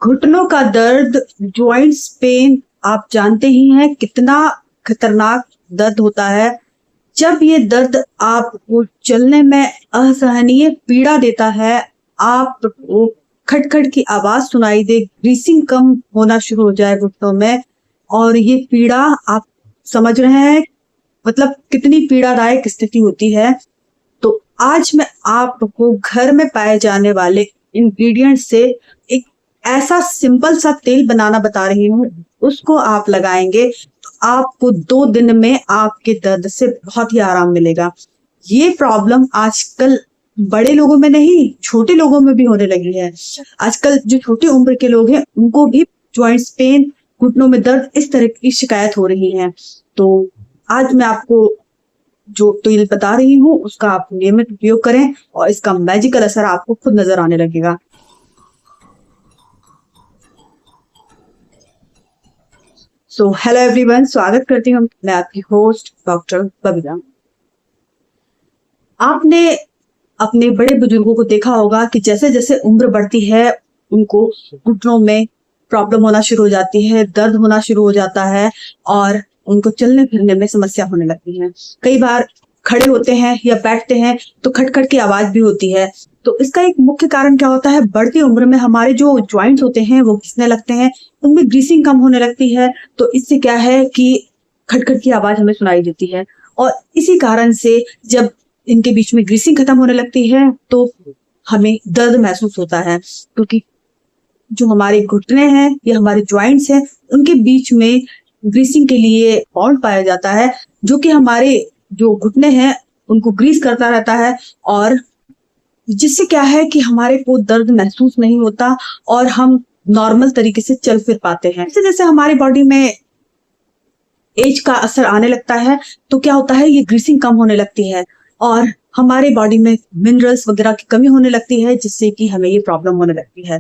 घुटनों का दर्द, जॉइंट्स पेन, आप जानते ही हैं कितना खतरनाक दर्द होता है। जब ये दर्द आपको चलने में असहनीय पीड़ा देता है, आपको खटखट की आवाज सुनाई दे, ग्रीसिंग कम होना शुरू हो जाए घुटनों में, और ये पीड़ा आप समझ रहे हैं मतलब कितनी पीड़ादायक स्थिति होती है। तो आज मैं आपको घर में पाए जाने वाले इंग्रेडिएंट से एक ऐसा सिंपल सा तेल बनाना बता रही हूँ। उसको आप लगाएंगे तो आपको 2 दिन में आपके दर्द से बहुत ही आराम मिलेगा। ये प्रॉब्लम आजकल बड़े लोगों में नहीं, छोटे लोगों में भी होने लगी है। आजकल जो छोटी उम्र के लोग हैं उनको भी जॉइंट्स पेन, घुटनों में दर्द, इस तरह की शिकायत हो रही है। तो आज मैं आपको जो तेल बता रही हूँ उसका आप नियमित उपयोग करें और इसका मैजिकल असर आपको खुद नजर आने लगेगा। हेलो एवरीवन, स्वागत करती हूँ मैं आपकी होस्ट डॉक्टर बबीता। आपने अपने बड़े बुजुर्गों को देखा होगा कि जैसे जैसे उम्र बढ़ती है उनको घुटनों में प्रॉब्लम होना शुरू हो जाती है, दर्द होना शुरू हो जाता है और उनको चलने फिरने में समस्या होने लगती है। कई बार खड़े होते हैं या बैठते हैं तो खटखट की आवाज भी होती है। तो इसका एक मुख्य कारण क्या होता है, बढ़ती उम्र में हमारे जो ज्वाइंट्स होते हैं वो घिसने लगते हैं, उनमें ग्रीसिंग कम होने लगती है। तो इससे क्या है कि खटखट की आवाज हमें सुनाई देती है, और इसी कारण से जब इनके बीच में ग्रीसिंग खत्म होने लगती है तो हमें दर्द महसूस होता है, क्योंकि जो हमारे घुटने हैं या हमारे ज्वाइंट्स हैं उनके बीच में ग्रीसिंग के लिए बॉन्ड पाया जाता है, जो कि हमारे जो घुटने हैं उनको ग्रीस करता रहता है, और जिससे क्या है कि हमारे को दर्द महसूस नहीं होता और हम नॉर्मल तरीके से चल फिर पाते हैं। जैसे जैसे हमारी बॉडी में एज का असर आने लगता है तो क्या होता है, ये ग्रीसिंग कम होने लगती है और हमारे बॉडी में मिनरल्स वगैरह की कमी होने लगती है, जिससे कि हमें ये प्रॉब्लम होने लगती है।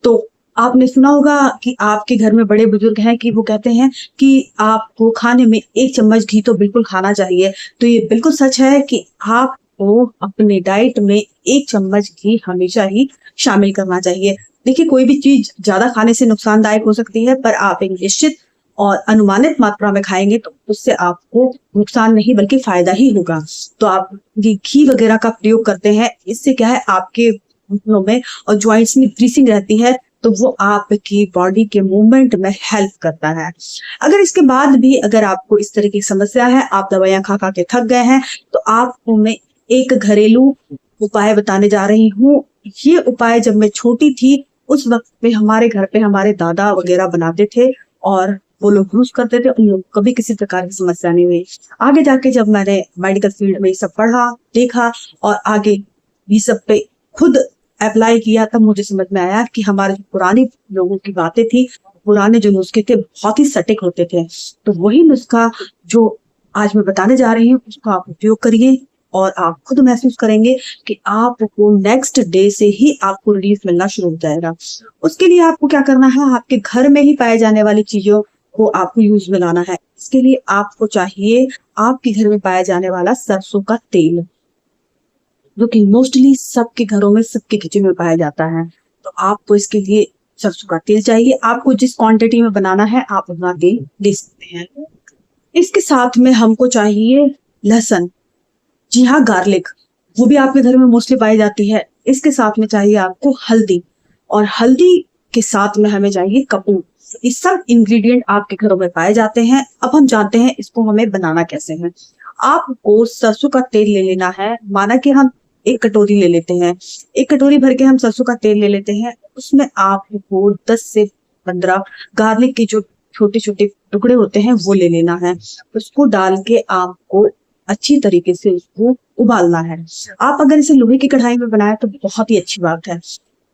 तो आपने सुना होगा कि आपके घर में बड़े बुजुर्ग हैं कि वो कहते हैं कि आपको खाने में 1 चम्मच घी तो बिल्कुल खाना चाहिए। तो ये बिल्कुल सच है कि आपको अपने डाइट में 1 चम्मच घी हमेशा ही शामिल करना चाहिए। देखिए, कोई भी चीज ज्यादा खाने से नुकसानदायक हो सकती है, पर आप एक निश्चित और अनुमानित मात्रा में खाएंगे तो उससे आपको नुकसान नहीं बल्कि फायदा ही होगा। तो आप ये घी वगैरह का प्रयोग करते हैं, इससे क्या है आपके घुटनों में और ज्वाइंट्स में ग्रीसिंग रहती है, तो वो आपकी बॉडी के मूवमेंट में हेल्प करता है। अगर इसके बाद भी अगर आपको इस तरह की समस्या है, आप दवाइयां खा खा के थक गए हैं, तो आपको मैं एक घरेलू उपाय बताने जा रही हूँ। ये उपाय जब मैं छोटी थी उस वक्त पे हमारे घर पे हमारे दादा वगैरह बनाते थे और वो लोग यूज करते थे, उन लोग कभी किसी प्रकार की समस्या नहीं हुई। आगे जाके जब मैंने मेडिकल फील्ड में ये सब पढ़ा, देखा और आगे ये सब पे खुद अप्लाई किया, तब मुझे समझ में आया कि हमारे जो पुरानी लोगों की बातें थी, पुराने जो नुस्खे थे बहुत ही सटीक होते थे। तो वही नुस्खा जो आज मैं बताने जा रही हूँ उसको आप उपयोग करिए और आप खुद महसूस करेंगे कि आपको नेक्स्ट डे से ही आपको रिलीफ मिलना शुरू हो जाएगा। उसके लिए आपको क्या करना है, आपके घर में ही पाए जाने वाली चीजों को आपको यूज में लाना है। इसके लिए आपको चाहिए आपके घर में पाया जाने वाला सरसों का तेल, जो कि मोस्टली सबके घरों में, सबके किचन में पाया जाता है। तो आपको इसके लिए सरसों का तेल चाहिए। आपको जिस क्वांटिटी में बनाना है आप उतना तेल ले सकते हैं। इसके साथ में हमको चाहिए लहसुन, जी हाँ गार्लिक, वो भी आपके घर में मोस्टली पाई जाती है। इसके साथ में चाहिए आपको हल्दी, और हल्दी के साथ में हमें चाहिए कपूर। ये सब इंग्रेडिएंट आपके घरों में पाए जाते हैं। अब हम जानते हैं इसको हमें बनाना कैसे है। आपको सरसों का तेल ले लेना है। माना कि हम 1 कटोरी ले लेते हैं, 1 कटोरी भर के हम सरसों का तेल ले लेते हैं। उसमें आपको 10 से 15 गार्लिक के जो छोटे छोटे टुकड़े होते हैं वो ले लेना है। उसको डाल के आपको अच्छी तरीके से उसको उबालना है। आप अगर इसे लोहे की कढ़ाई में बनाए तो बहुत ही अच्छी बात है।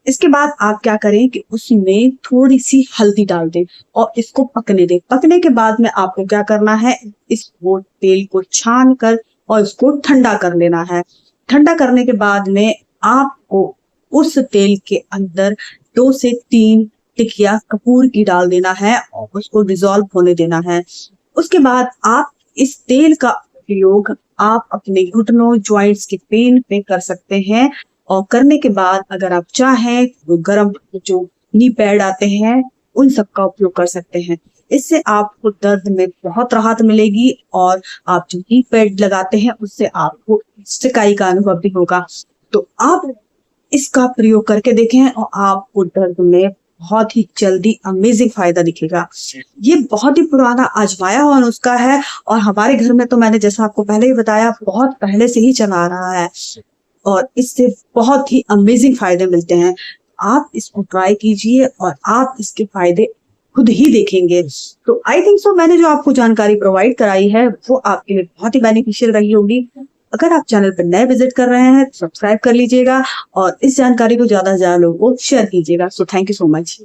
इसके बाद आप क्या करें कि उसमें थोड़ी सी हल्दी डाल दें और इसको पकने दें। पकने के बाद में आपको क्या करना है, इसको तेल को छान कर और इसको ठंडा कर लेना है। ठंडा करने के बाद में आपको उस तेल के अंदर 2 से 3 टिकिया कपूर की डाल देना है और उसको डिसॉल्व होने देना है। उसके बाद आप इस तेल का उपयोग आप अपने घुटनों, ज्वाइंट्स के पेन पे कर सकते हैं। और करने के बाद अगर आप चाहें तो गर्म जो नी पैड आते हैं, उन सब का उपयोग कर सकते हैं। इससे आपको दर्द में बहुत राहत मिलेगी और आप जो नी पैड लगाते हैं उससे आपको सिकाई का अनुभव भी होगा। तो आप इसका प्रयोग करके देखें और आपको दर्द में बहुत ही जल्दी अमेजिंग फायदा दिखेगा। ये बहुत ही पुराना आजमाया हुआ नुस्खा है और हमारे घर में तो मैंने जैसा आपको पहले ही बताया बहुत पहले से ही चला आ रहा है और इससे बहुत ही अमेजिंग फायदे मिलते हैं। आप इसको ट्राई कीजिए और आप इसके फायदे खुद ही देखेंगे। तो आई थिंक सो मैंने जो आपको जानकारी प्रोवाइड कराई है वो आपके लिए बहुत ही बेनिफिशियल रही होगी। अगर आप चैनल पर नए विजिट कर रहे हैं तो सब्सक्राइब कर लीजिएगा और इस जानकारी को ज्यादा से ज्यादा लोगों को शेयर कीजिएगा। So thank you so much.